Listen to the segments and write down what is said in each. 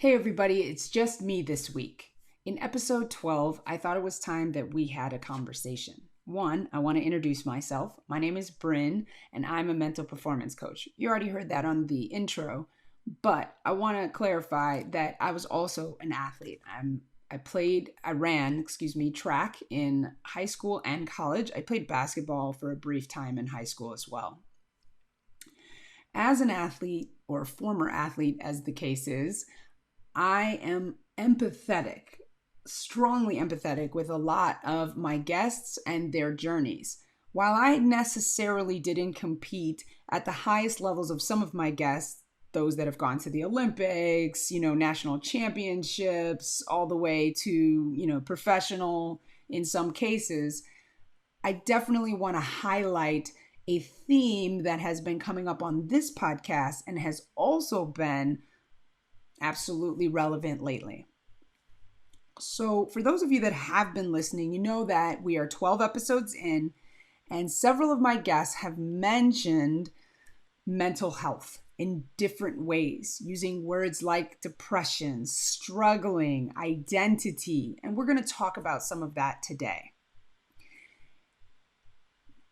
Hey everybody, it's just me this week. In episode 12, I thought it was time that we had a conversation. One, I want to introduce myself. My name is Bryn, and I'm a mental performance coach. You already heard that on the intro, but I want to clarify that I was also an athlete. I ran track in high school and college. I played basketball for a brief time in high school as well. As an athlete, or former athlete as the case is, I am empathetic, strongly empathetic with a lot of my guests and their journeys. While I necessarily didn't compete at the highest levels of some of my guests, those that have gone to the Olympics, national championships, all the way to, professional in some cases, I definitely want to highlight a theme that has been coming up on this podcast and has also been absolutely relevant lately. So for those of you that have been listening, you know that we are 12 episodes in, and several of my guests have mentioned mental health in different ways, using words like depression, struggling, identity, and we're going to talk about some of that today.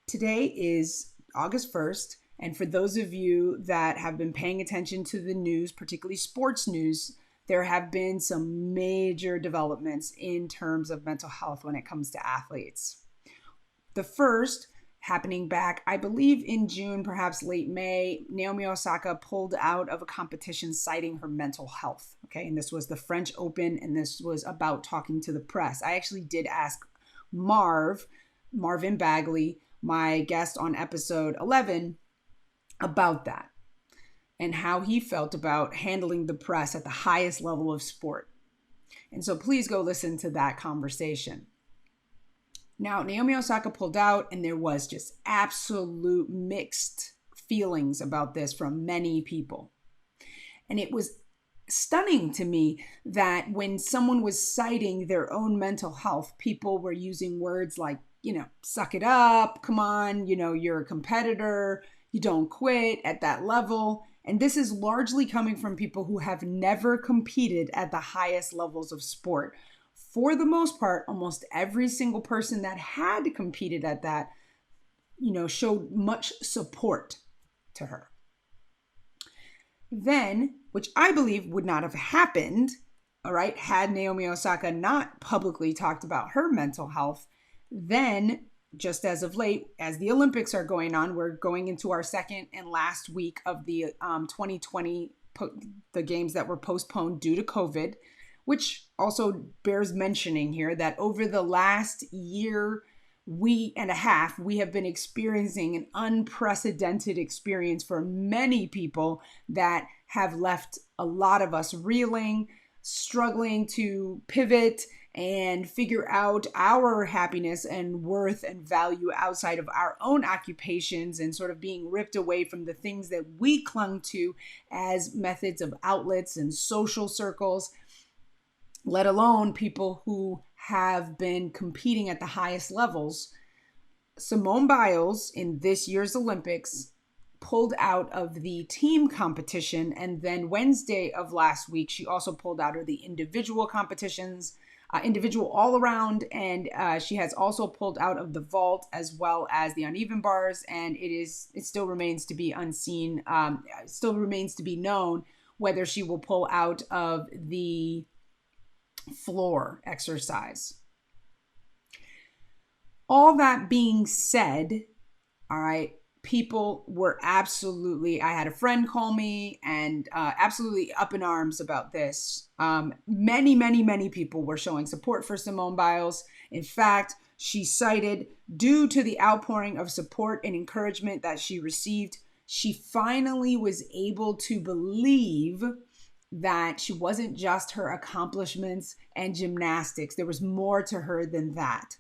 Today is August 1st. And for those of you that have been paying attention to the news, particularly sports news, there have been some major developments in terms of mental health when it comes to athletes. The first happening back, I believe in June, perhaps late May, Naomi Osaka pulled out of a competition citing her mental health. Okay, and this was the French Open, and this was about talking to the press. I actually did ask Marvin Bagley, my guest on episode 11, about that and how he felt about handling the press at the highest level of sport. And so please go listen to that conversation. Now, Naomi Osaka pulled out, and there was just absolute mixed feelings about this from many people. And it was stunning to me that when someone was citing their own mental health, people were using words like, suck it up, come on, you're a competitor, you don't quit at that level. And this is largely coming from people who have never competed at the highest levels of sport. For the most part, almost every single person that had competed at that, showed much support to her. Then, which I believe would not have happened, all right, had Naomi Osaka not publicly talked about her mental health, then just as of late, as the Olympics are going on, we're going into our second and last week of the 2020, the games that were postponed due to COVID, which also bears mentioning here that over the last year and a half, we have been experiencing an unprecedented experience for many people that have left a lot of us reeling, struggling to pivot and figure out our happiness and worth and value outside of our own occupations, and sort of being ripped away from the things that we clung to as methods of outlets and social circles, let alone people who have been competing at the highest levels. Simone Biles in this year's Olympics pulled out of the team competition, and then Wednesday of last week, she also pulled out of the individual competitions, individual all around, and she has also pulled out of the vault as well as the uneven bars, and it still remains to be unseen, still remains to be known whether she will pull out of the floor exercise. All that being said, all right, people were absolutely, I had a friend call me and absolutely up in arms about this. Many people were showing support for Simone Biles. In fact, she cited, due to the outpouring of support and encouragement that she received, she finally was able to believe that she wasn't just her accomplishments and gymnastics. There was more to her than that.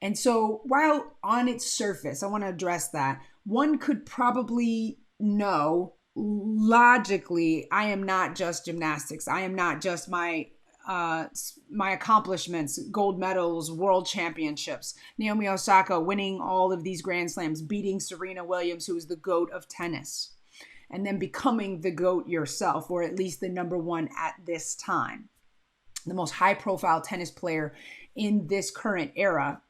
And so while on its surface, I want to address that, one could probably know logically, I am not just gymnastics. I am not just my accomplishments, gold medals, world championships, Naomi Osaka winning all of these Grand Slams, beating Serena Williams, who is the GOAT of tennis. and then becoming the GOAT yourself, or at least the number one at this time, the most high-profile tennis player in this current era,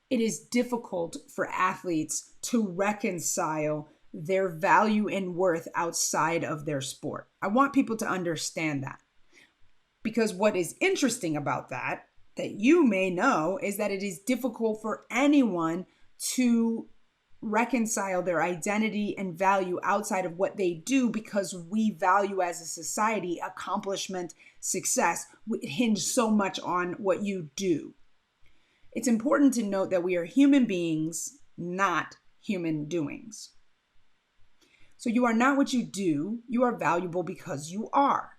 it is difficult for athletes to reconcile their value and worth outside of their sport. I want people to understand that, because what is interesting about that you may know is that it is difficult for anyone to reconcile their identity and value outside of what they do, because we value as a society accomplishment, success. It hinges so much on what you do. It's important to note that we are human beings, not human doings. So you are not what you do. You are valuable because you are.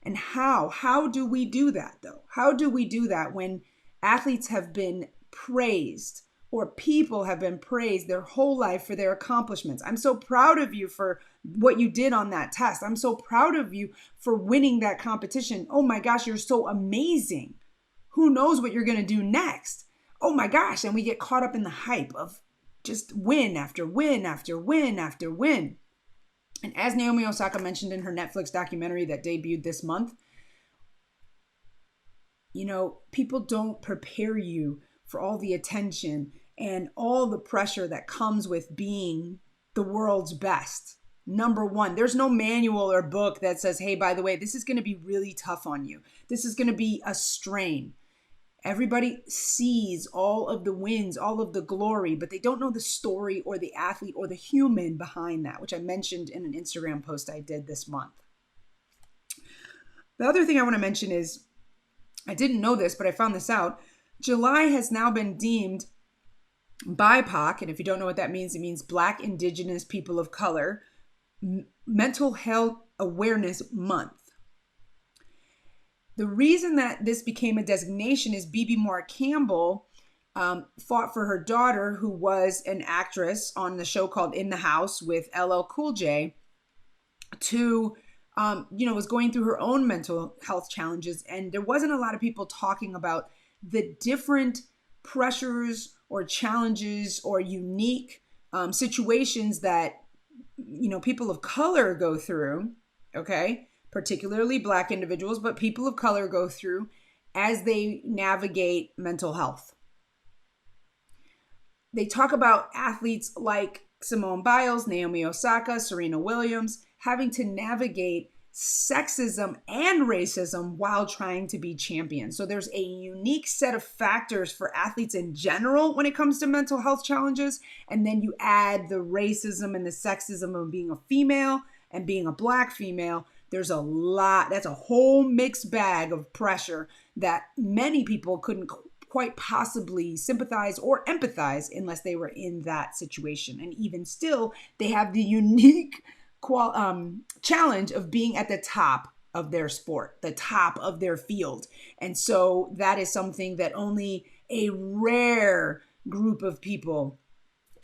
And how do we do that though? How do we do that when athletes have been praised, or people have been praised their whole life for their accomplishments? I'm so proud of you for what you did on that test. I'm so proud of you for winning that competition. Oh my gosh, you're so amazing. Who knows what you're going to do next? Oh my gosh. And we get caught up in the hype of just win after win after win after win. And as Naomi Osaka mentioned in her Netflix documentary that debuted this month, people don't prepare you for all the attention and all the pressure that comes with being the world's best. Number one, there's no manual or book that says, hey, by the way, this is going to be really tough on you. This is going to be a strain. Everybody sees all of the wins, all of the glory, but they don't know the story or the athlete or the human behind that, which I mentioned in an Instagram post I did this month. The other thing I want to mention is, I didn't know this, but I found this out. July has now been deemed BIPOC, and if you don't know what that means, it means Black, Indigenous, People of Color, Mental Health Awareness Month. The reason that this became a designation is Bebe Moore Campbell fought for her daughter, who was an actress on the show called In the House with LL Cool J, was going through her own mental health challenges. And there wasn't a lot of people talking about the different pressures or challenges or unique situations that, people of color go through, okay? Particularly Black individuals, but people of color go through as they navigate mental health. They talk about athletes like Simone Biles, Naomi Osaka, Serena Williams, having to navigate sexism and racism while trying to be champions. So there's a unique set of factors for athletes in general when it comes to mental health challenges. And then you add the racism and the sexism of being a female and being a Black female. There's a lot, that's a whole mixed bag of pressure that many people couldn't quite possibly sympathize or empathize unless they were in that situation. And even still, they have the unique challenge of being at the top of their sport, the top of their field. And so that is something that only a rare group of people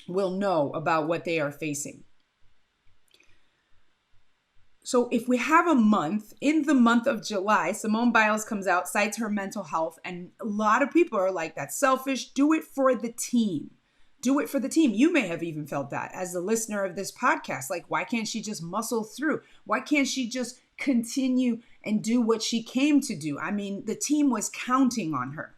will know about what they are facing. So if we have a month, in the month of July, Simone Biles comes out, cites her mental health, and a lot of people are like, that's selfish. Do it for the team. Do it for the team. You may have even felt that as a listener of this podcast. Like, why can't she just muscle through? Why can't she just continue and do what she came to do? I mean, the team was counting on her.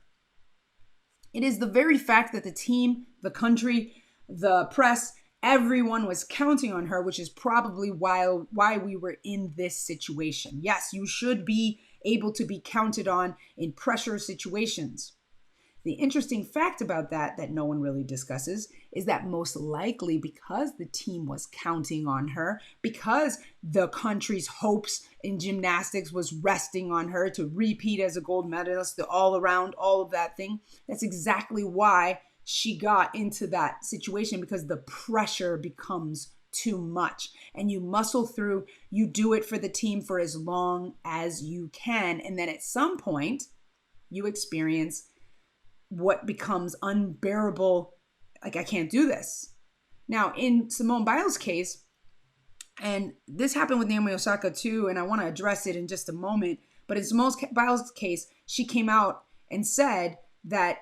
It is the very fact that the team, the country, the press, everyone was counting on her, which is probably why we were in this situation. Yes, you should be able to be counted on in pressure situations. The interesting fact about that no one really discusses is that most likely because the team was counting on her, because the country's hopes in gymnastics was resting on her to repeat as a gold medalist, the all around, all of that thing, that's exactly why she got into that situation, because the pressure becomes too much and you muscle through, you do it for the team for as long as you can. And then at some point you experience what becomes unbearable. Like, I can't do this. Now in Simone Biles' case, and this happened with Naomi Osaka too, and I want to address it in just a moment, but in Simone Biles' case, she came out and said that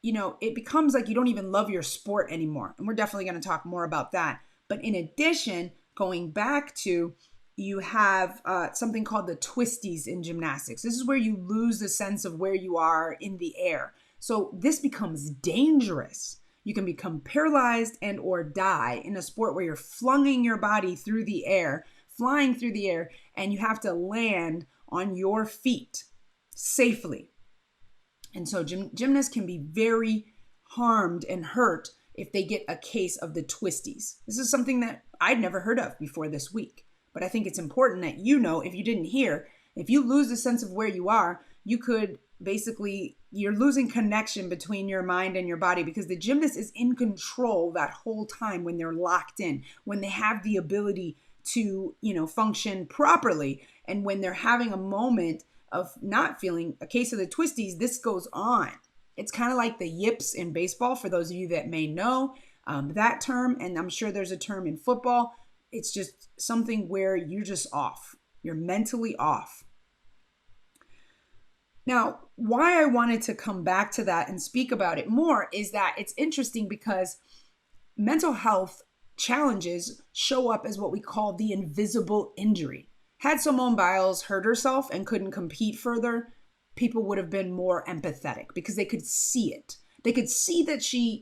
it becomes like you don't even love your sport anymore. And we're definitely going to talk more about that. But in addition, going back to, you have something called the Twisties in gymnastics. This is where you lose the sense of where you are in the air. So this becomes dangerous. You can become paralyzed and or die in a sport where you're flinging your body through the air, flying through the air, and you have to land on your feet safely. And so gymnasts can be very harmed and hurt if they get a case of the Twisties. This is something that I'd never heard of before this week, but I think it's important that you know, if you didn't hear, if you lose the sense of where you are, you could basically, you're losing connection between your mind and your body, because the gymnast is in control that whole time when they're locked in, when they have the ability to, function properly. And when they're having a moment of not feeling a case of the Twisties, this goes on. It's kind of like the Yips in baseball, for those of you that may know that term, and I'm sure there's a term in football. It's just something where you're just off. You're mentally off. Now, why I wanted to come back to that and speak about it more is that it's interesting because mental health challenges show up as what we call the invisible injury. Had Simone Biles hurt herself and couldn't compete further, people would have been more empathetic because they could see it. They could see that she,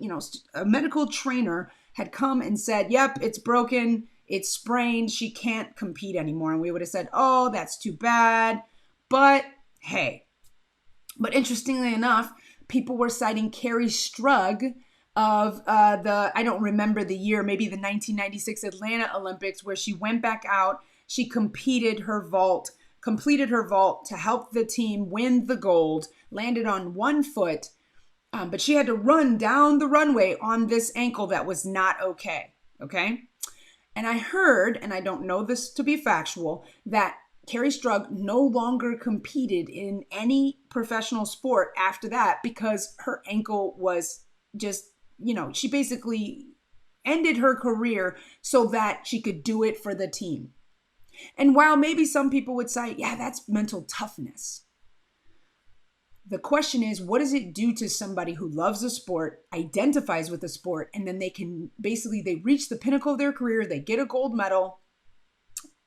a medical trainer had come and said, yep, it's broken, it's sprained, she can't compete anymore. And we would have said, oh, that's too bad. But hey. But interestingly enough, people were citing Carrie Strug of I don't remember the year, maybe the 1996 Atlanta Olympics, where she went back out, she completed her vault to help the team win the gold, landed on one foot, but she had to run down the runway on this ankle that was not okay. And I heard, and I don't know this to be factual, that Carrie Strug no longer competed in any professional sport after that because her ankle was just, she basically ended her career so that she could do it for the team. And while maybe some people would say, yeah, that's mental toughness. The question is, what does it do to somebody who loves a sport, identifies with the sport, and then they reach the pinnacle of their career, they get a gold medal,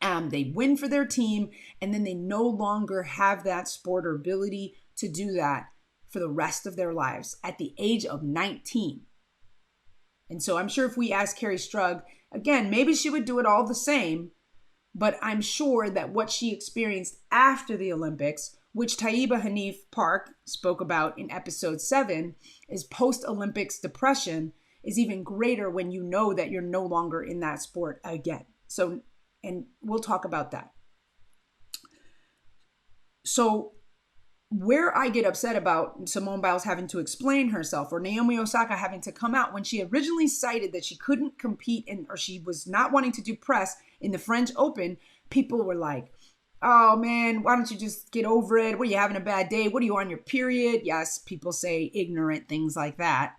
they win for their team, and then they no longer have that sport or ability to do that for the rest of their lives at the age of 19. And so I'm sure if we ask Carrie Strug, again, maybe she would do it all the same, but I'm sure that what she experienced after the Olympics, which Taiba Hanif Park spoke about in episode 7, is post-Olympics depression, is even greater when you know that you're no longer in that sport again. So, and we'll talk about that. So where I get upset about Simone Biles having to explain herself, or Naomi Osaka having to come out when she originally cited that she couldn't compete or she was not wanting to do press in the French Open, people were like, oh man, why don't you just get over it? What, are you having a bad day? What, are you on your period? Yes, people say ignorant things like that.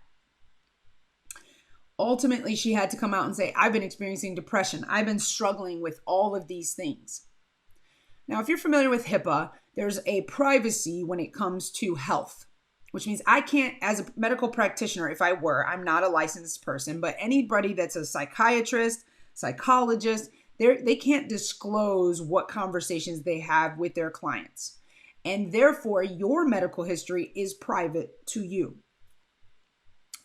Ultimately, she had to come out and say, I've been experiencing depression. I've been struggling with all of these things. Now, if you're familiar with HIPAA, there's a privacy when it comes to health, which means I can't, as a medical practitioner, if I were, I'm not a licensed person, but anybody that's a psychiatrist, psychologist, they can't disclose what conversations they have with their clients. And therefore, your medical history is private to you.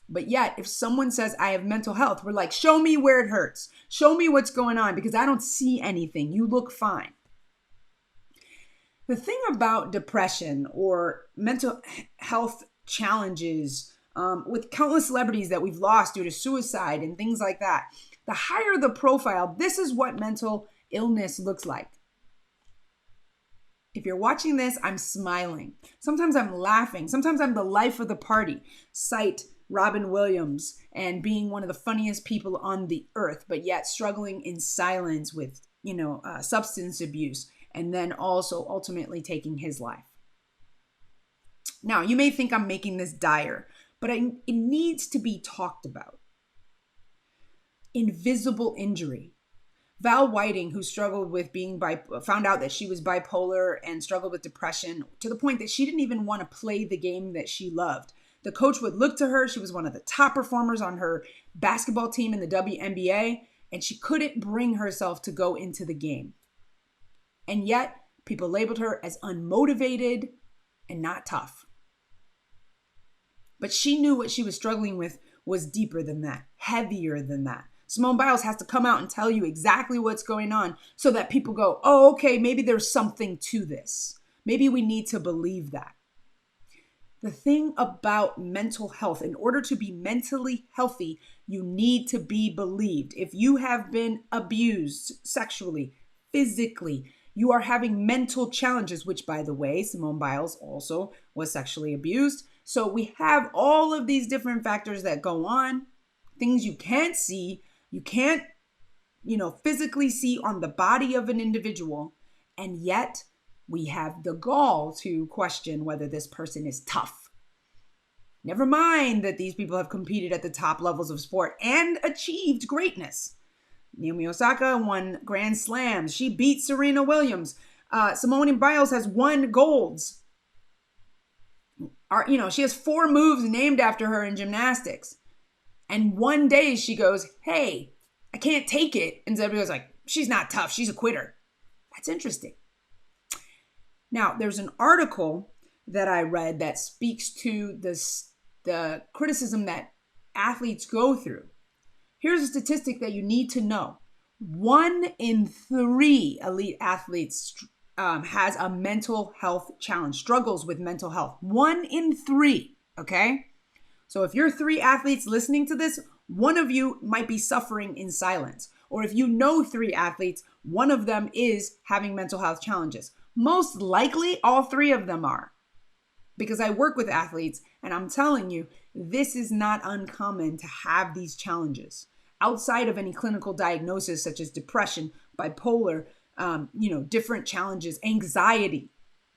But yet, if someone says, I have mental health, we're like, show me where it hurts. Show me what's going on because I don't see anything. You look fine. The thing about depression or mental health challenges with countless celebrities that we've lost due to suicide and things like that, the higher the profile, this is what mental illness looks like. If you're watching this, I'm smiling. Sometimes I'm laughing. Sometimes I'm the life of the party. Cite Robin Williams and being one of the funniest people on the earth, but yet struggling in silence with, substance abuse, and then also ultimately taking his life. Now, you may think I'm making this dire, but it needs to be talked about. Invisible injury. Val Whiting, who struggled with found out that she was bipolar and struggled with depression to the point that she didn't even want to play the game that she loved. The coach would look to her. She was one of the top performers on her basketball team in the WNBA. and she couldn't bring herself to go into the game. And yet, people labeled her as unmotivated and not tough. But she knew what she was struggling with was deeper than that, heavier than that. Simone Biles has to come out and tell you exactly what's going on so that people go, oh, okay, maybe there's something to this. Maybe we need to believe that. The thing about mental health, in order to be mentally healthy, you need to be believed. If you have been abused sexually, physically, you are having mental challenges, which, by the way, Simone Biles also was sexually abused. So we have all of these different factors that go on, things you can't see, you can't, physically see on the body of an individual. And yet we have the gall to question whether this person is tough. Never mind that these people have competed at the top levels of sport and achieved greatness. Naomi Osaka won Grand Slams. She beat Serena Williams. Simone Biles has won golds. She has 4 moves named after her in gymnastics. And one day she goes, hey, I can't take it. And everybody's like, she's not tough. She's a quitter. That's interesting. Now, there's an article that I read that speaks to the criticism that athletes go through. Here's a statistic that you need to know. 1 in 3 elite athletes has a mental health challenge, struggles with mental health. 1 in 3, okay? So if you're 3 athletes listening to this, one of you might be suffering in silence. Or if you know 3 athletes, one of them is having mental health challenges. Most likely, all 3 of them are. Because I work with athletes, and I'm telling you, this is not uncommon to have these challenges. Outside of any clinical diagnosis, such as depression, bipolar, different challenges, anxiety,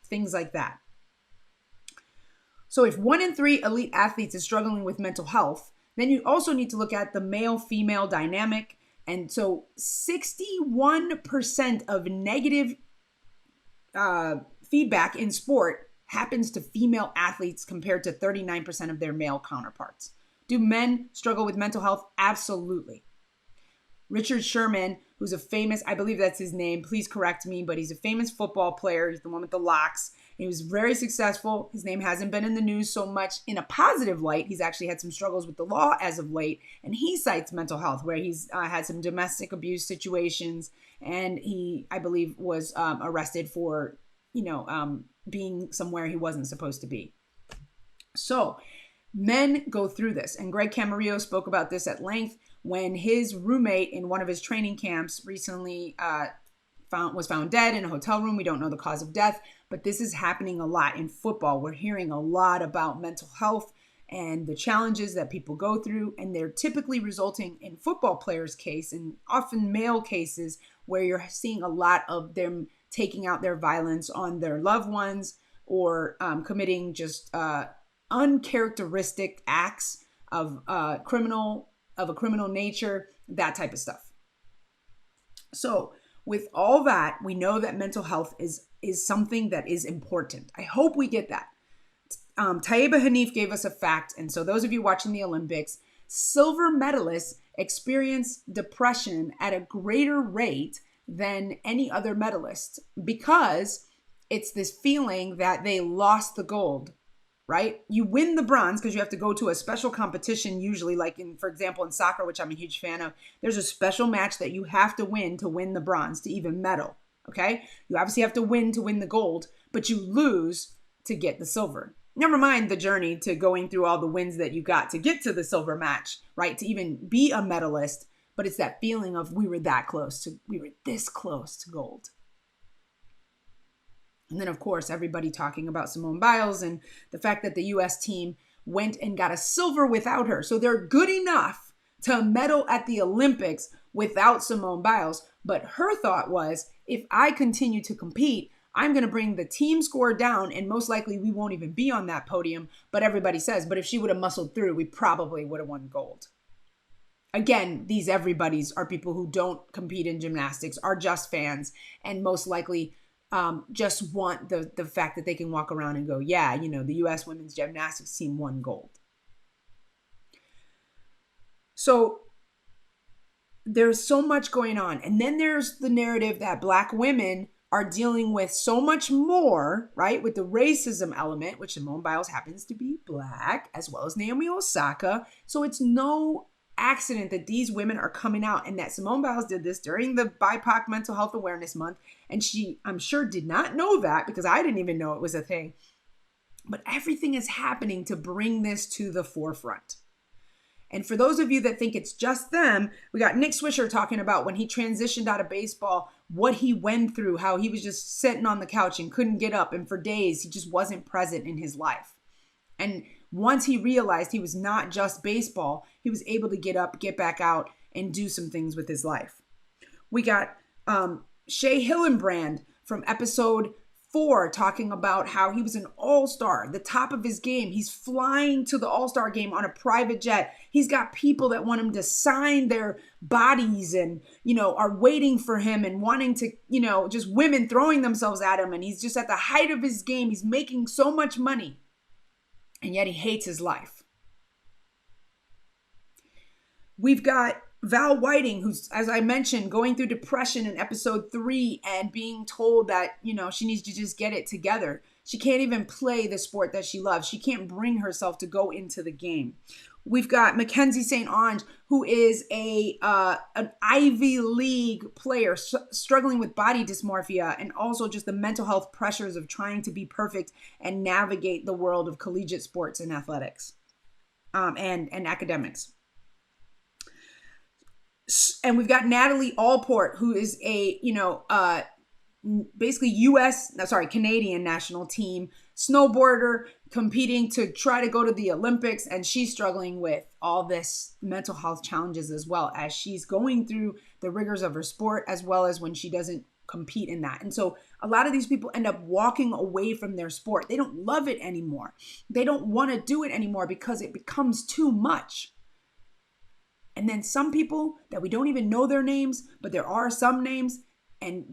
things like that. So if 1 in 3 elite athletes is struggling with mental health, then you also need to look at the male-female dynamic. And so 61% of negative feedback in sport happens to female athletes compared to 39% of their male counterparts. Do men struggle with mental health? Absolutely. Richard Sherman, who's a famous, I believe that's his name, please correct me, but he's a famous football player. He's the one with the locks. He was very successful. His name hasn't been in the news so much in a positive light. He's actually had some struggles with the law as of late, and he cites mental health, where he's had some domestic abuse situations, and he, I believe, was arrested for, being somewhere he wasn't supposed to be. So men go through this, and Greg Camarillo spoke about this at length when his roommate in one of his training camps recently was found dead in a hotel room. We don't know the cause of death, but this is happening a lot in football. We're hearing a lot about mental health and the challenges that people go through, and they're typically resulting in football players' case, and often male cases, where you're seeing a lot of them taking out their violence on their loved ones or committing just uncharacteristic acts of a criminal nature, that type of stuff. So with all that, we know that mental health is something that is important. I hope we get that. Taeba Hanif gave us a fact. And so those of you watching the Olympics, silver medalists experience depression at a greater rate than any other medalist, because it's this feeling that they lost the gold, right? You win the bronze because you have to go to a special competition, usually like for example, in soccer, which I'm a huge fan of, there's a special match that you have to win the bronze to even medal, okay? You obviously have to win the gold, but you lose to get the silver. Never mind the journey to going through all the wins that you got to get to the silver match, right? To even be a medalist, but it's that feeling of we were this close to gold. And then, of course, everybody talking about Simone Biles and the fact that the U.S. team went and got a silver without her. So they're good enough to medal at the Olympics without Simone Biles. But her thought was, if I continue to compete, I'm going to bring the team score down, and most likely we won't even be on that podium. But everybody says, but if she would have muscled through, we probably would have won gold. Again, these everybody's are people who don't compete in gymnastics, are just fans, and most likely just want the fact that they can walk around and go, yeah, the U.S. women's gymnastics team won gold. So there's so much going on. And then there's the narrative that Black women are dealing with so much more, right? With the racism element, which Simone Biles happens to be Black, as well as Naomi Osaka. So it's no accident that these women are coming out, and that Simone Biles did this during the BIPOC Mental Health Awareness Month. And she, I'm sure, did not know that, because I didn't even know it was a thing. But everything is happening to bring this to the forefront. And for those of you that think it's just them, we got Nick Swisher talking about when he transitioned out of baseball, what he went through, how he was just sitting on the couch and couldn't get up. And for days, he just wasn't present in his life. And once he realized he was not just baseball, he was able to get up, get back out, and do some things with his life. We got Shea Hillenbrand from episode 4 talking about how he was an all-star, the top of his game. He's flying to the all-star game on a private jet. He's got people that want him to sign their bodies and, are waiting for him and wanting to, just women throwing themselves at him. And he's just at the height of his game. He's making so much money. And yet he hates his life. We've got Val Whiting, who's, as I mentioned, going through depression in episode 3 and being told that, she needs to just get it together. She can't even play the sport that she loves. She can't bring herself to go into the game. We've got Mackenzie St. Onge, who is an Ivy League player struggling with body dysmorphia and also just the mental health pressures of trying to be perfect and navigate the world of collegiate sports and athletics and academics. And we've got Natalie Allport, who is basically Canadian national team snowboarder competing to try to go to the Olympics. And she's struggling with all this mental health challenges as well as she's going through the rigors of her sport, as well as when she doesn't compete in that. And so a lot of these people end up walking away from their sport. They don't love it anymore. They don't want to do it anymore because it becomes too much. And then some people that we don't even know their names, but there are some names, and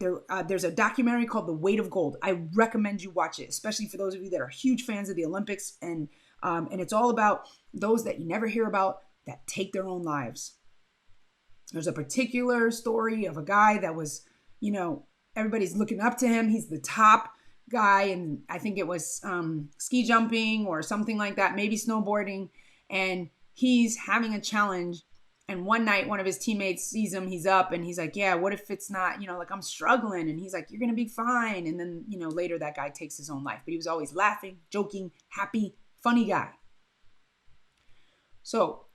there's a documentary called The Weight of Gold. I recommend you watch it, especially for those of you that are huge fans of the Olympics. And it's all about those that you never hear about that take their own lives. There's a particular story of a guy that was, everybody's looking up to him. He's the top guy, and I think it was ski jumping or something like that, maybe snowboarding. And he's having a challenge. And one night, one of his teammates sees him, he's up, and he's like, yeah, what if it's not, I'm struggling. And he's like, you're going to be fine. And then, later that guy takes his own life. But he was always laughing, joking, happy, funny guy. So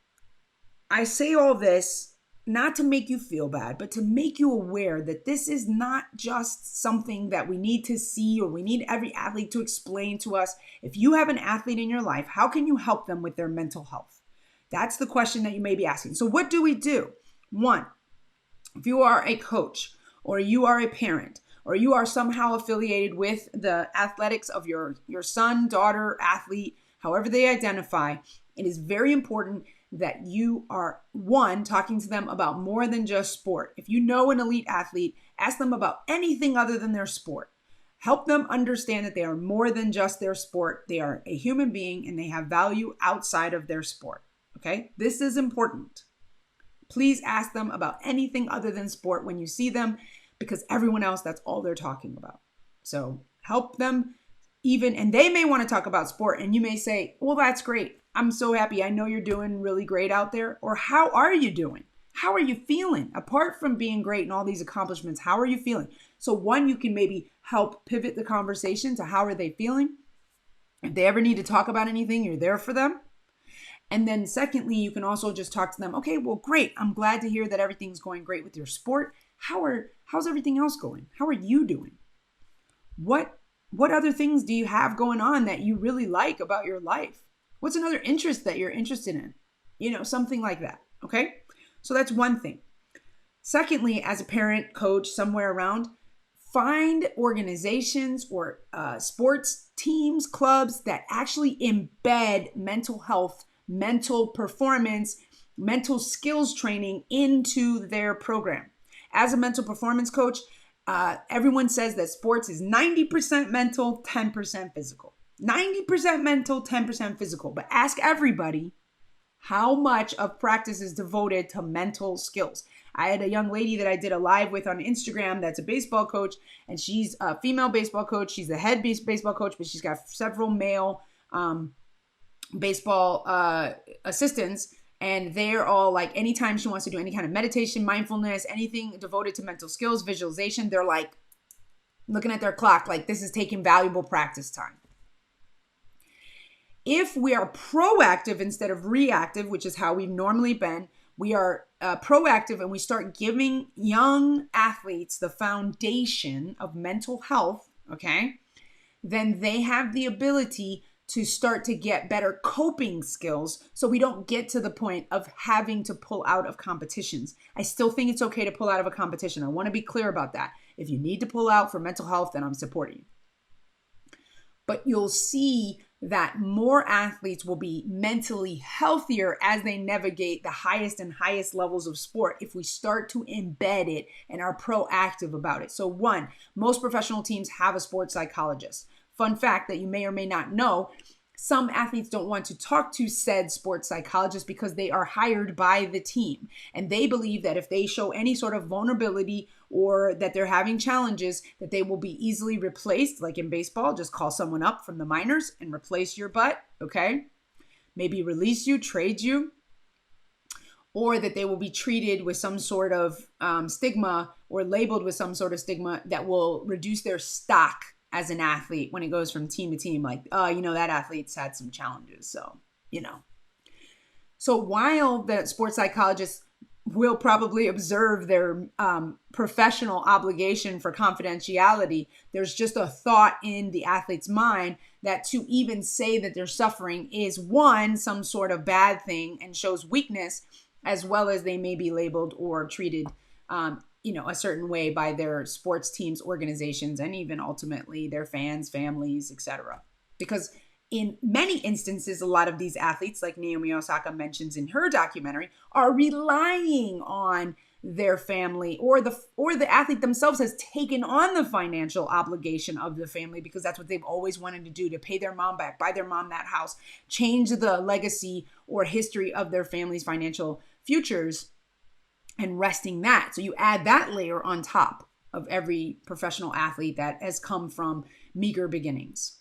I say all this not to make you feel bad, but to make you aware that this is not just something that we need to see or we need every athlete to explain to us. If you have an athlete in your life, how can you help them with their mental health? That's the question that you may be asking. So what do we do? 1, if you are a coach or you are a parent or you are somehow affiliated with the athletics of your son, daughter, athlete, however they identify, it is very important that you are, 1, talking to them about more than just sport. If you know an elite athlete, ask them about anything other than their sport. Help them understand that they are more than just their sport. They are a human being and they have value outside of their sport. Okay, this is important. Please ask them about anything other than sport when you see them, because everyone else, that's all they're talking about. So help them and they may want to talk about sport, and you may say, well, that's great. I'm so happy. I know you're doing really great out there. Or how are you doing? How are you feeling? Apart from being great and all these accomplishments, how are you feeling? So 1, you can maybe help pivot the conversation to how are they feeling? If they ever need to talk about anything, you're there for them. And then secondly, you can also just talk to them. Okay, well, great. I'm glad to hear that everything's going great with your sport. How's everything else going? How are you doing? What other things do you have going on that you really like about your life? What's another interest that you're interested in? Something like that. Okay. So that's one thing. Secondly, as a parent, coach, somewhere around, find organizations or sports teams, clubs that actually embed mental health, mental performance, mental skills training into their program. As a mental performance coach, everyone says that sports is 90% mental, 10% physical. 90% mental, 10% physical. But ask everybody how much of practice is devoted to mental skills. I had a young lady that I did a live with on Instagram that's a baseball coach, and she's a female baseball coach. She's the head baseball coach, but she's got several male baseball assistants. And they're all like, anytime she wants to do any kind of meditation, mindfulness, anything devoted to mental skills, visualization, they're like looking at their clock, like this is taking valuable practice time. If we are proactive instead of reactive, which is how we've normally been, we are proactive and we start giving young athletes the foundation of mental health, okay, then they have the ability to start to get better coping skills so we don't get to the point of having to pull out of competitions. I still think it's okay to pull out of a competition. I want to be clear about that. If you need to pull out for mental health, then I'm supporting you. But you'll see that more athletes will be mentally healthier as they navigate the highest and highest levels of sport if we start to embed it and are proactive about it. So one, most professional teams have a sports psychologist. Fun fact that you may or may not know, some athletes don't want to talk to said sports psychologist because they are hired by the team. And they believe that if they show any sort of vulnerability or that they're having challenges, that they will be easily replaced. Like in baseball, just call someone up from the minors and replace your butt, okay? Maybe release you, trade you. Or that they will be treated with some sort of stigma or labeled with some sort of stigma that will reduce their stock as an athlete when it goes from team to team, like, that athlete's had some challenges. So, So while the sports psychologists will probably observe their professional obligation for confidentiality, there's just a thought in the athlete's mind that to even say that they're suffering is one, some sort of bad thing and shows weakness, as well as they may be labeled or treated a certain way by their sports teams, organizations, and even ultimately their fans, families, etc. Because in many instances, a lot of these athletes, like Naomi Osaka mentions in her documentary, are relying on their family, or the athlete themselves has taken on the financial obligation of the family because that's what they've always wanted to do, to pay their mom back, buy their mom that house, change the legacy or history of their family's financial futures, and resting that. So you add that layer on top of every professional athlete that has come from meager beginnings.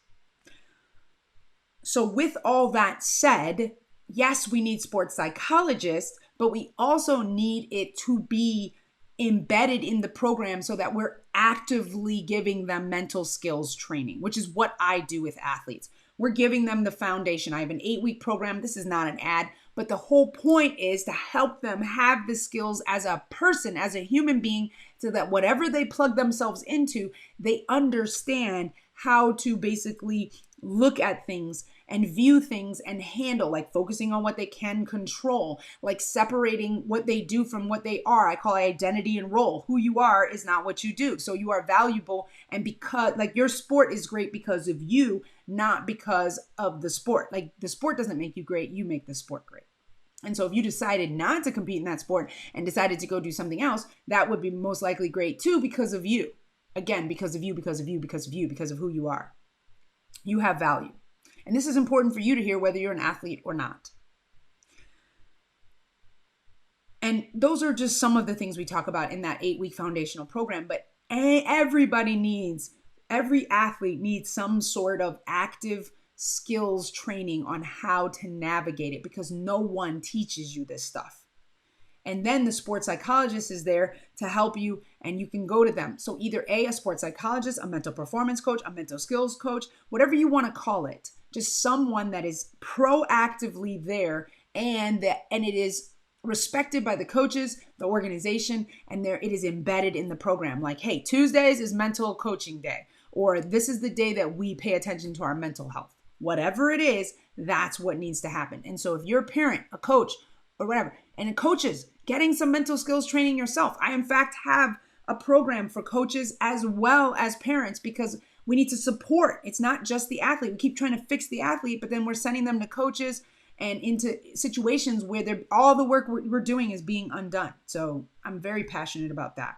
So with all that said, yes, we need sports psychologists, but we also need it to be embedded in the program so that we're actively giving them mental skills training, which is what I do with athletes. We're giving them the foundation. I have an 8-week program. This is not an ad, but the whole point is to help them have the skills as a person, as a human being, so that whatever they plug themselves into, they understand how to basically look at things and view things and handle, like focusing on what they can control, like separating what they do from what they are. I call it identity and role. Who you are is not what you do. So you are valuable, and because like your sport is great because of you, not because of the sport. Like the sport doesn't make you great, you make the sport great. And so if you decided not to compete in that sport and decided to go do something else, that would be most likely great too because of you. Again, because of you, because of you, because of you, because of who you are. You have value. And this is important for you to hear whether you're an athlete or not. And those are just some of the things we talk about in that 8-week foundational program. But every athlete needs some sort of active skills training on how to navigate it, because no one teaches you this stuff. And then the sports psychologist is there to help you, and you can go to them. So either a sports psychologist, a mental performance coach, a mental skills coach, whatever you want to call it, just someone that is proactively there, and it is respected by the coaches, the organization, and it is embedded in the program. Like, hey, Tuesdays is mental coaching day, or this is the day that we pay attention to our mental health. Whatever it is, that's what needs to happen. And so if you're a parent, a coach, or whatever, and coaches, getting some mental skills training yourself. I, in fact, have a program for coaches as well as parents, because we need to support. It's not just the athlete. We keep trying to fix the athlete, but then we're sending them to coaches and into situations where all the work we're doing is being undone. So I'm very passionate about that.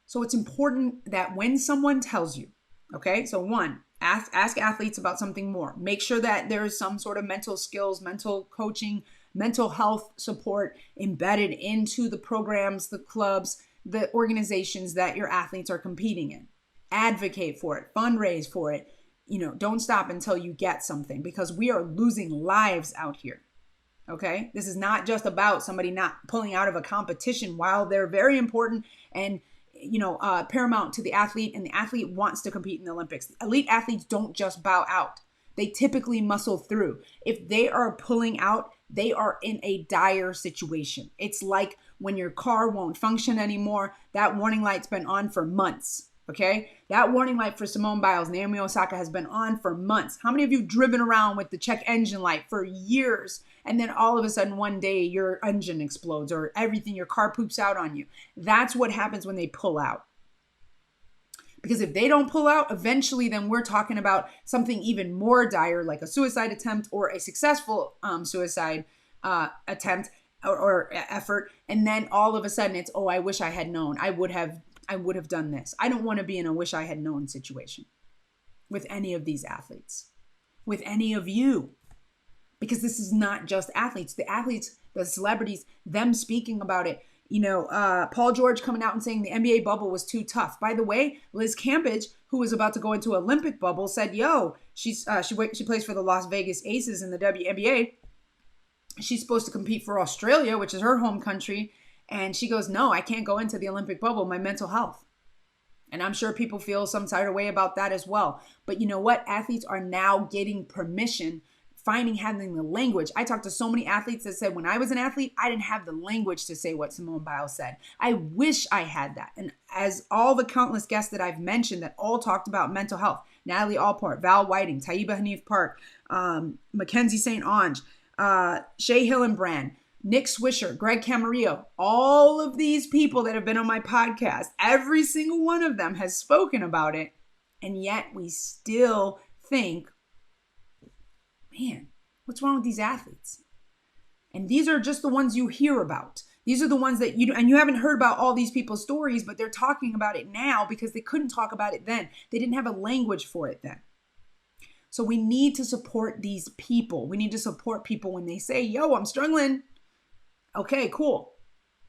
So it's important that when someone tells you, okay, so one, ask athletes about something more. Make sure that there is some sort of mental skills, mental coaching mental health support embedded into the programs, the clubs, the organizations that your athletes are competing in. Advocate for it, fundraise for it. Don't stop until you get something, because we are losing lives out here. Okay? This is not just about somebody not pulling out of a competition. While they're very important and paramount to the athlete, and the athlete wants to compete in the Olympics. Elite athletes don't just bow out. They typically muscle through. If they are pulling out, they are in a dire situation. It's like when your car won't function anymore. That warning light's been on for months. Okay? That warning light for Simone Biles, Naomi Osaka, has been on for months. How many of you have driven around with the check engine light for years, and then all of a sudden one day your engine explodes or everything, your car poops out on you? That's what happens when they pull out. Because if they don't pull out, eventually then we're talking about something even more dire, like a suicide attempt or a successful suicide attempt or effort. And then all of a sudden it's, oh, I wish I had known. I would have done this. I don't want to be in a wish I had known situation with any of these athletes, with any of you, because this is not just athletes. The athletes, the celebrities, them speaking about it. Paul George coming out and saying the NBA bubble was too tough. By the way, Liz Cambage, who was about to go into Olympic bubble, said, she plays for the Las Vegas Aces in the WNBA. She's supposed to compete for Australia, which is her home country. And she goes, no, I can't go into the Olympic bubble, my mental health. And I'm sure people feel some sort of way about that as well. But you know what? Athletes are now getting permission, having the language. I talked to so many athletes that said, when I was an athlete, I didn't have the language to say what Simone Biles said. I wish I had that. And as all the countless guests that I've mentioned that all talked about mental health, Natalie Allport, Val Whiting, Taiba Hanif Park, Mackenzie St. Onge, Shea Hillenbrand, Nick Swisher, Greg Camarillo, all of these people that have been on my podcast, every single one of them has spoken about it. And yet we still think, man, what's wrong with these athletes? And these are just the ones you hear about. These are the ones that you haven't heard about all these people's stories, but they're talking about it now because they couldn't talk about it then. They didn't have a language for it then. So we need to support these people. We need to support people when they say, yo, I'm struggling. Okay, cool.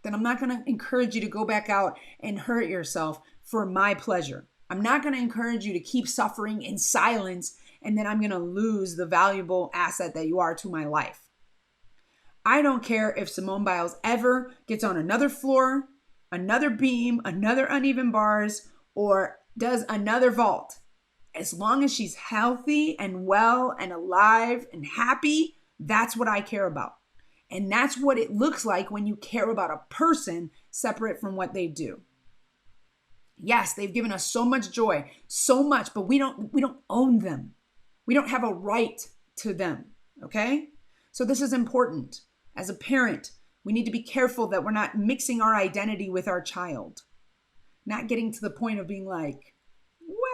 Then I'm not going to encourage you to go back out and hurt yourself for my pleasure. I'm not going to encourage you to keep suffering in silence, and then I'm going to lose the valuable asset that you are to my life. I don't care if Simone Biles ever gets on another floor, another beam, another uneven bars, or does another vault. As long as she's healthy and well and alive and happy, that's what I care about. And that's what it looks like when you care about a person separate from what they do. Yes, they've given us so much joy, so much, but we don't own them. We don't have a right to them, okay? So this is important. As a parent, we need to be careful that we're not mixing our identity with our child. Not getting to the point of being like,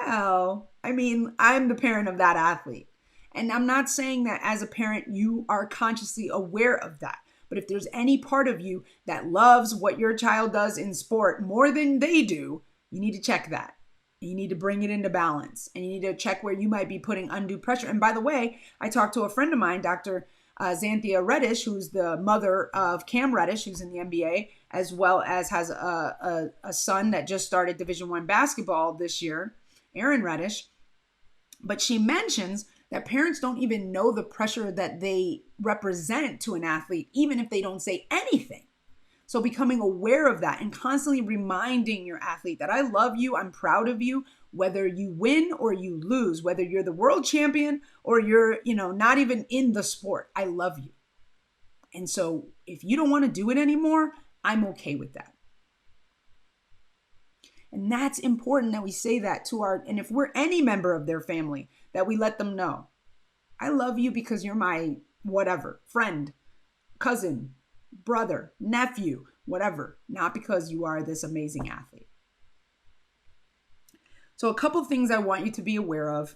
well, I'm the parent of that athlete. And I'm not saying that as a parent, you are consciously aware of that. But if there's any part of you that loves what your child does in sport more than they do, you need to check that. You need to bring it into balance. And you need to check where you might be putting undue pressure. And by the way, I talked to a friend of mine, Dr. Xanthia Reddish, who's the mother of Cam Reddish, who's in the NBA, as well as has a son that just started Division I basketball this year, Aaron Reddish. But she mentions that parents don't even know the pressure that they represent to an athlete, even if they don't say anything. So becoming aware of that and constantly reminding your athlete that I love you, I'm proud of you, whether you win or you lose, whether you're the world champion or you're, not even in the sport, I love you. And so if you don't want to do it anymore, I'm okay with that. And that's important that we say that and if we're any member of their family, that we let them know, I love you because you're my whatever, friend, cousin, brother, nephew, whatever, not because you are this amazing athlete. So a couple of things I want you to be aware of.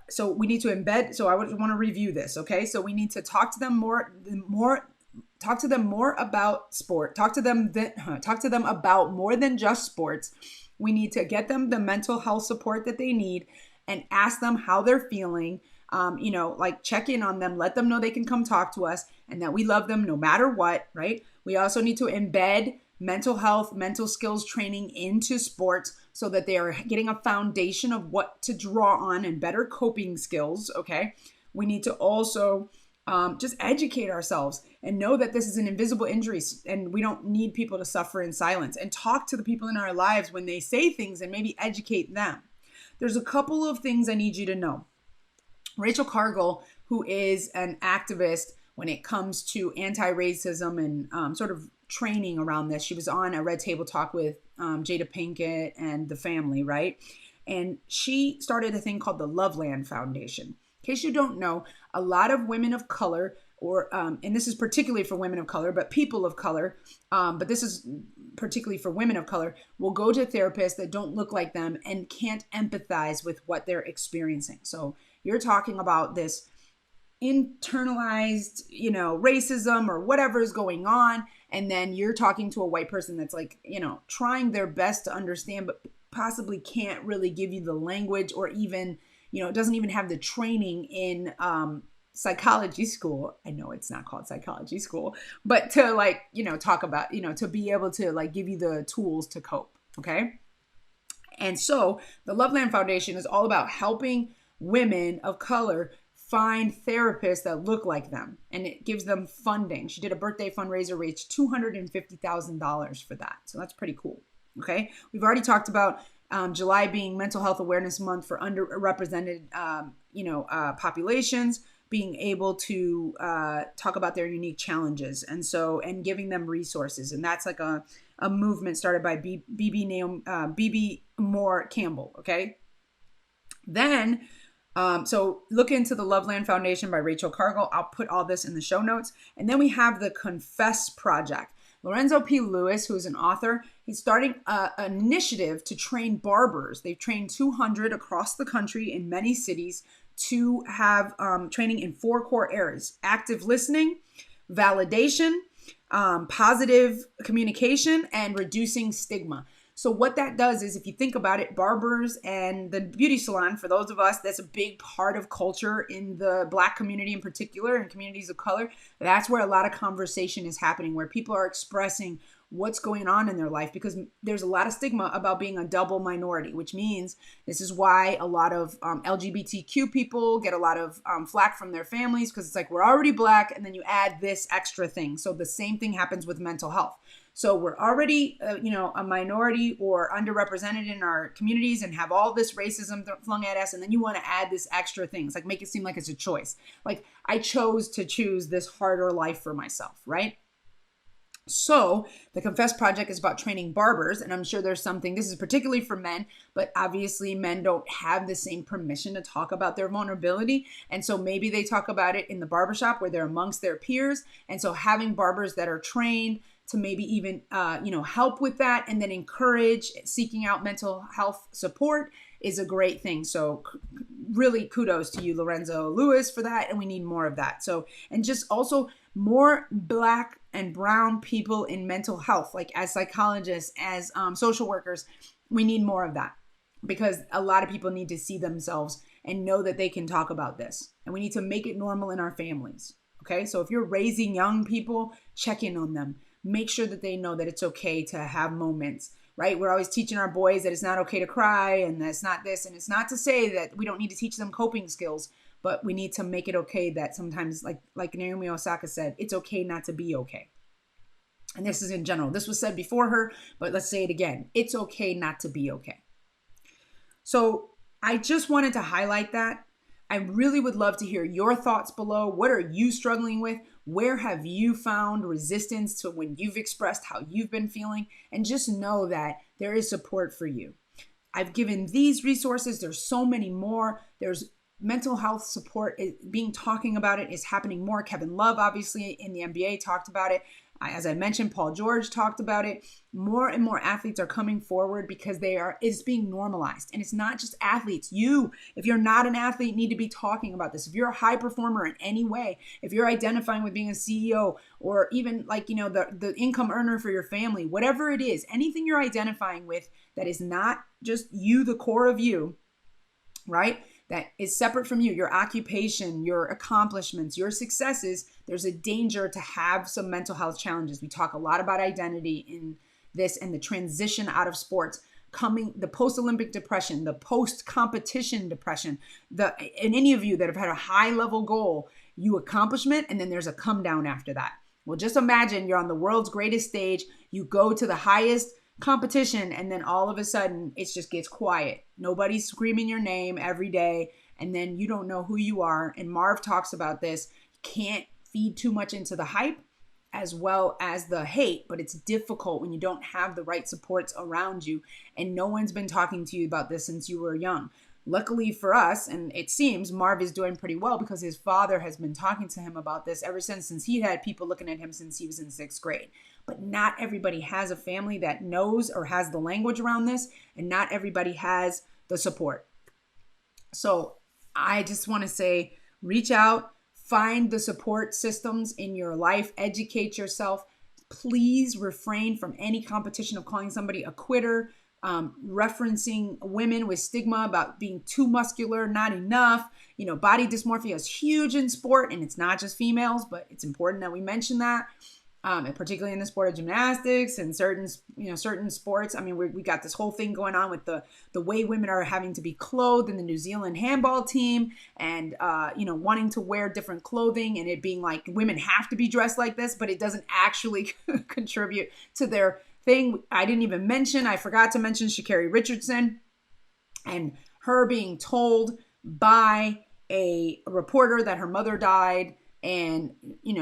So we need to embed. So I would want to review this. Okay. So we need to talk to them more about sport. Talk to them about more than just sports. We need to get them the mental health support that they need and ask them how they're feeling. Check in on them, let them know they can come talk to us. and that we love them no matter what, right? We also need to embed mental health, mental skills training into sports so that they are getting a foundation of what to draw on and better coping skills, okay? We need to also just educate ourselves and know that this is an invisible injury and we don't need people to suffer in silence, and talk to the people in our lives when they say things and maybe educate them. There's a couple of things I need you to know. Rachel Cargle, who is an activist when it comes to anti-racism and sort of training around this, she was on a Red Table Talk with Jada Pinkett and the family, right? And she started a thing called the Loveland Foundation. In case you don't know, a lot of women of color, or and this is particularly for women of color, but people of color, but this is particularly for women of color, will go to therapists that don't look like them and can't empathize with what they're experiencing. So you're talking about this internalized, racism or whatever is going on. And then you're talking to a white person that's like, trying their best to understand, but possibly can't really give you the language, or even, doesn't even have the training in psychology school. I know it's not called psychology school, but to talk about, to be able to give you the tools to cope. Okay. And so the Loveland Foundation is all about helping women of color find therapists that look like them, and it gives them funding. She did a birthday fundraiser, raised $250,000 for that. So that's pretty cool. Okay. We've already talked about July being Mental Health Awareness Month for underrepresented, populations, being able to talk about their unique challenges, and giving them resources. And that's like a movement started by B.B. Moore Campbell. Okay. Then, so look into the Loveland Foundation by Rachel Cargle. I'll put all this in the show notes. And then we have the Confess Project. Lorenzo P. Lewis, who is an author, he's starting an initiative to train barbers. They've trained 200 across the country in many cities to have training in 4 core areas: active listening, validation, positive communication, and reducing stigma. So what that does is, if you think about it, barbers and the beauty salon, for those of us, that's a big part of culture in the Black community in particular, and communities of color. That's where a lot of conversation is happening, where people are expressing what's going on in their life, because there's a lot of stigma about being a double minority, which means this is why a lot of LGBTQ people get a lot of flack from their families, because it's like, we're already Black, and then you add this extra thing. So the same thing happens with mental health. So we're already, a minority or underrepresented in our communities and have all this racism flung at us. And then you want to add this extra things, like make it seem like it's a choice. Like, I chose to choose this harder life for myself, right? So the Confess Project is about training barbers. And I'm sure there's something, this is particularly for men, but obviously men don't have the same permission to talk about their vulnerability. And so maybe they talk about it in the barbershop where they're amongst their peers. And so having barbers that are trained to maybe even, help with that, and then encourage seeking out mental health support is a great thing. So really kudos to you, Lorenzo Lewis, for that. And we need more of that. So, and just also more Black and brown people in mental health, like as psychologists, as social workers, we need more of that, because a lot of people need to see themselves and know that they can talk about this. And we need to make it normal in our families. Okay. So if you're raising young people, check in on them. Make sure that they know that it's okay to have moments, right? We're always teaching our boys that it's not okay to cry, and that's not this. And it's not to say that we don't need to teach them coping skills, but we need to make it okay that sometimes, like Naomi Osaka said, it's okay not to be okay. And this is in general. This was said before her, but let's say it again. It's okay not to be okay. So I just wanted to highlight that. I really would love to hear your thoughts below. What are you struggling with? Where have you found resistance to when you've expressed how you've been feeling? And just know that there is support for you. I've given these resources. There's so many more. There's mental health support. Talking about it is happening more. Kevin Love, obviously, in the NBA talked about it. As I mentioned, Paul George talked about it. More and more athletes are coming forward because it's being normalized. And it's not just athletes. You, if you're not an athlete, need to be talking about this. If you're a high performer in any way, if you're identifying with being a CEO, or even the income earner for your family, whatever it is, anything you're identifying with that is not just you, the core of you, right? that is separate from you, your occupation, your accomplishments, your successes, there's a danger to have some mental health challenges. We talk a lot about identity in this and the transition out of sports, the post-Olympic depression, the post-competition depression, and any of you that have had a high-level goal, you accomplishment, and then there's a come down after that. Well, just imagine you're on the world's greatest stage, you go to the highest competition, and then all of a sudden it just gets quiet. Nobody's screaming your name every day, and then you don't know who you are. And Marv talks about this. You can't feed too much into the hype as well as the hate, but it's difficult when you don't have the right supports around you, and no one's been talking to you about this since you were young. Luckily for us, and it seems Marv is doing pretty well because his father has been talking to him about this ever since he had people looking at him since he was in 6th grade. But not everybody has a family that knows or has the language around this, and not everybody has the support. So I just want to say, reach out, find the support systems in your life, educate yourself. Please refrain from any competition of calling somebody a quitter, referencing women with stigma about being too muscular, not enough. Body dysmorphia is huge in sport, and it's not just females, but it's important that we mention that. And particularly in the sport of gymnastics and certain sports. I mean, we got this whole thing going on with the way women are having to be clothed in the New Zealand handball team, and wanting to wear different clothing, and it being like women have to be dressed like this, but it doesn't actually contribute to their thing. I forgot to mention Sha'Carri Richardson and her being told by a reporter that her mother died, and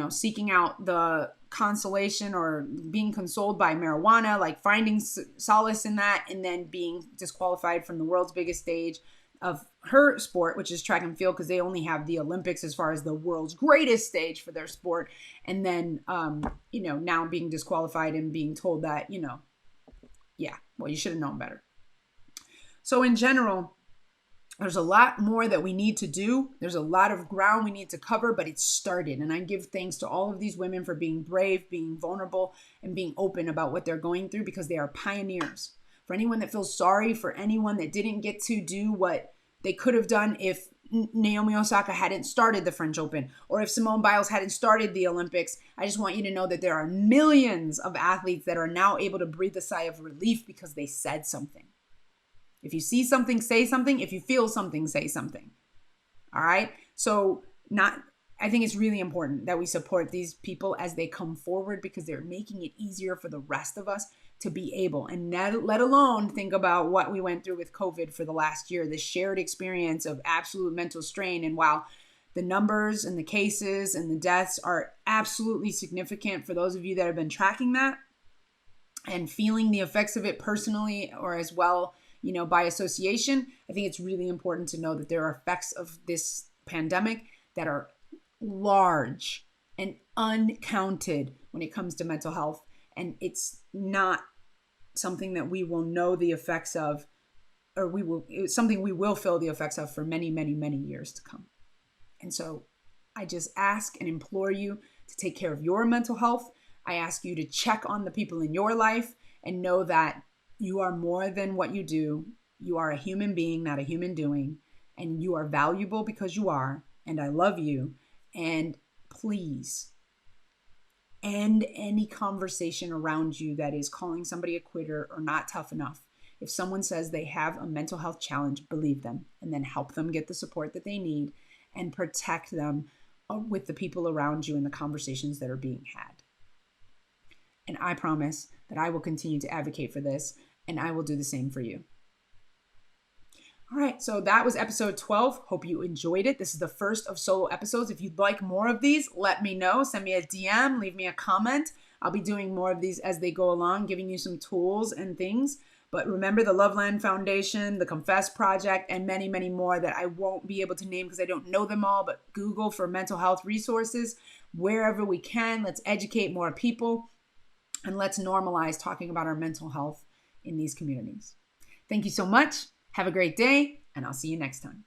seeking out the consolation or being consoled by marijuana, like finding solace in that, and then being disqualified from the world's biggest stage of her sport, which is track and field, because they only have the Olympics as far as the world's greatest stage for their sport. And then, now being disqualified and being told that, you should have known better. So in general, there's a lot more that we need to do. There's a lot of ground we need to cover, but it's started. And I give thanks to all of these women for being brave, being vulnerable, and being open about what they're going through, because they are pioneers. For anyone that feels sorry for anyone that didn't get to do what they could have done if Naomi Osaka hadn't started the French Open, or if Simone Biles hadn't started the Olympics, I just want you to know that there are millions of athletes that are now able to breathe a sigh of relief because they said something. If you see something, say something. If you feel something, say something. All right. So I think it's really important that we support these people as they come forward, because they're making it easier for the rest of us to be able, and let alone think about what we went through with COVID for the last year, the shared experience of absolute mental strain. And while the numbers and the cases and the deaths are absolutely significant for those of you that have been tracking that and feeling the effects of it personally or as well, by association, I think it's really important to know that there are effects of this pandemic that are large and uncounted when it comes to mental health. And it's not something that we will know the effects of, or it's something we will feel the effects of for many, many, many years to come. And so I just ask and implore you to take care of your mental health. I ask you to check on the people in your life and know that you are more than what you do. You are a human being, not a human doing. And you are valuable because you are. And I love you. And please end any conversation around you that is calling somebody a quitter or not tough enough. If someone says they have a mental health challenge, believe them, and then help them get the support that they need, and protect them with the people around you and the conversations that are being had. And I promise that I will continue to advocate for this, and I will do the same for you. All right, so that was episode 12. Hope you enjoyed it. This is the first of solo episodes. If you'd like more of these, let me know. Send me a DM, leave me a comment. I'll be doing more of these as they go along, giving you some tools and things. But remember the Loveland Foundation, the Confess Project, and many, many more that I won't be able to name because I don't know them all, but Google for mental health resources wherever we can. Let's educate more people, and let's normalize talking about our mental health in these communities. Thank you so much. Have a great day, and I'll see you next time.